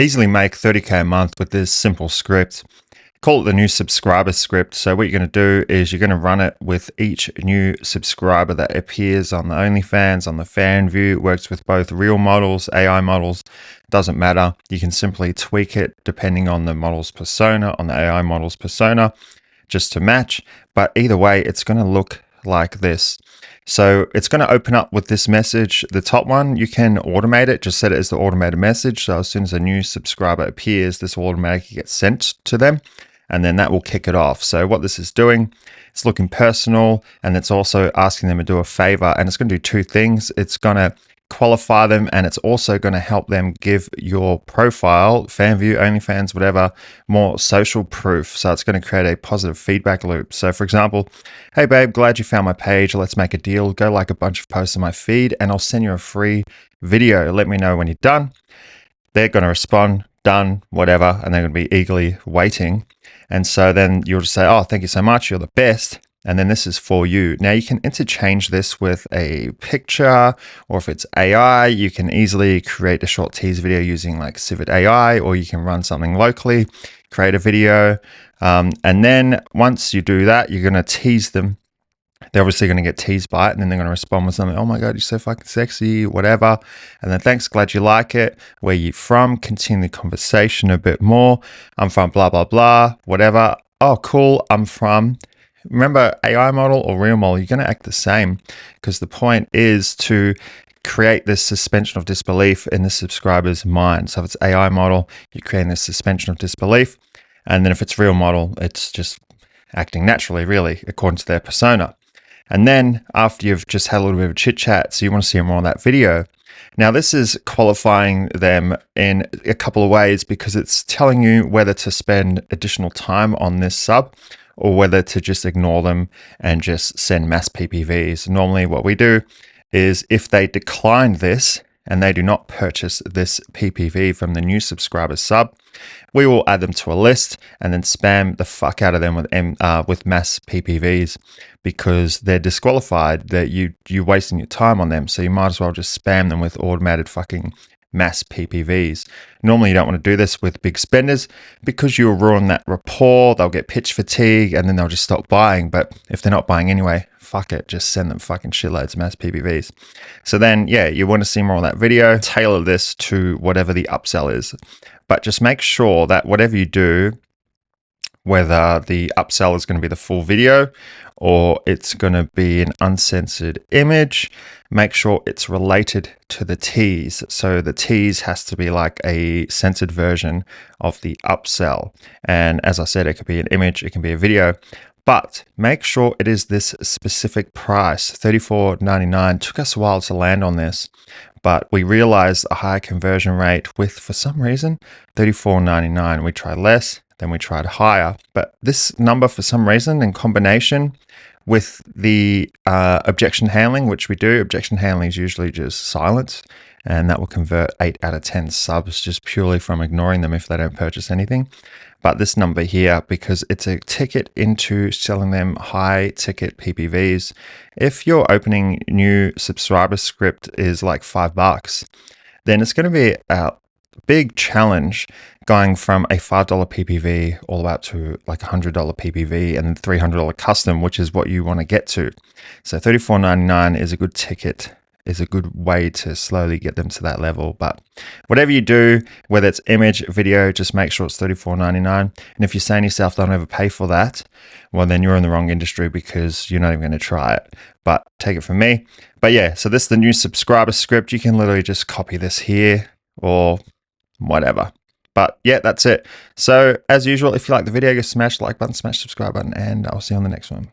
easily make 30K a month with this simple script. Call it the new subscriber script. So what you're going to do is you're going to run it with each new subscriber that appears on the OnlyFans, on the fan view. It works with both real models, AI models, doesn't matter. You can simply tweak it depending on the model's persona, on the AI model's persona, just to match. But either way, it's going to look like this. So it's going to open up with this message. The top one, you can automate it, just set it as the automated message. So as soon as a new subscriber appears, this will automatically get sent to them, and then that will kick it off. So what this is doing, it's looking personal, and it's also asking them to do a favor, and it's going to do two things. It's going to qualify them, and it's also going to help them give your profile, fan view, OnlyFans, whatever, more social proof. So it's going to create a positive feedback loop. So for example, hey babe, glad you found my page. Let's make a deal. Go like a bunch of posts on my feed and I'll send you a free video. Let me know when you're done. They're going to respond, done, whatever, and they're going to be eagerly waiting. And so then you'll just say, oh, thank you so much. You're the best. And then this is for you. Now you can interchange this with a picture, or if it's AI, you can easily create a short tease video using like Civet AI, or you can run something locally, create a video. And then once you do that, you're going to tease them. They're obviously going to get teased by it, and then they're going to respond with something, oh my God, you're so fucking sexy, whatever. And then thanks, glad you like it. Where you from? Continue the conversation a bit more. I'm from blah, blah, blah, whatever. Oh, cool. I'm from... Remember, AI model or real model, you're going to act the same, because the point is to create this suspension of disbelief in the subscriber's mind. So if it's AI model, you're creating this suspension of disbelief. And then if it's real model, it's just acting naturally, really, according to their persona. And then after you've just had a little bit of a chit chat, so you want to see more on that video. Now, this is qualifying them in a couple of ways, because it's telling you whether to spend additional time on this sub or whether to just ignore them and just send mass PPVs. Normally what we do is if they decline this and they do not purchase this PPV from the new subscriber sub, we will add them to a list and then spam the fuck out of them with mass PPVs, because they're disqualified. That you're wasting your time on them. So you might as well just spam them with automated fucking mass PPVs. Normally you don't want to do this with big spenders, because you'll ruin that rapport. They'll get pitch fatigue and then they'll just stop buying. But if they're not buying anyway, fuck it, just send them fucking shitloads of mass PPVs. So then, yeah, you want to see more of that video, tailor this to whatever the upsell is. But just make sure that whatever you do, whether the upsell is going to be the full video or it's going to be an uncensored image, make sure it's related to the tease. So the tease has to be like a censored version of the upsell. And as I said, it could be an image, it can be a video, but make sure it is this specific price, $34.99. Took us a while to land on this, but we realized a higher conversion rate with, for some reason, $34.99. We tried less, then we tried higher. But this number, for some reason, in combination with the objection handling, which we do, objection handling is usually just silence, and that will convert 8 out of 10 subs just purely from ignoring them if they don't purchase anything. But this number here, because it's a ticket into selling them high ticket PPVs, if your opening new subscriber script is like $5, then it's going to be a big challenge going from a $5 PPV all the way up to like $100 PPV and $300 custom, which is what you want to get to. So $34.99 is a good ticket, is a good way to slowly get them to that level. But whatever you do, whether it's image, video, just make sure it's $34.99. And if you're saying to yourself, don't overpay for that, well, then you're in the wrong industry, because you're not even going to try it. But take it from me. But yeah, so this is the new subscriber script. You can literally just copy this here or whatever. But yeah, that's it. So as usual, if you like the video, go smash the like button, smash the subscribe button, and I'll see you on the next one.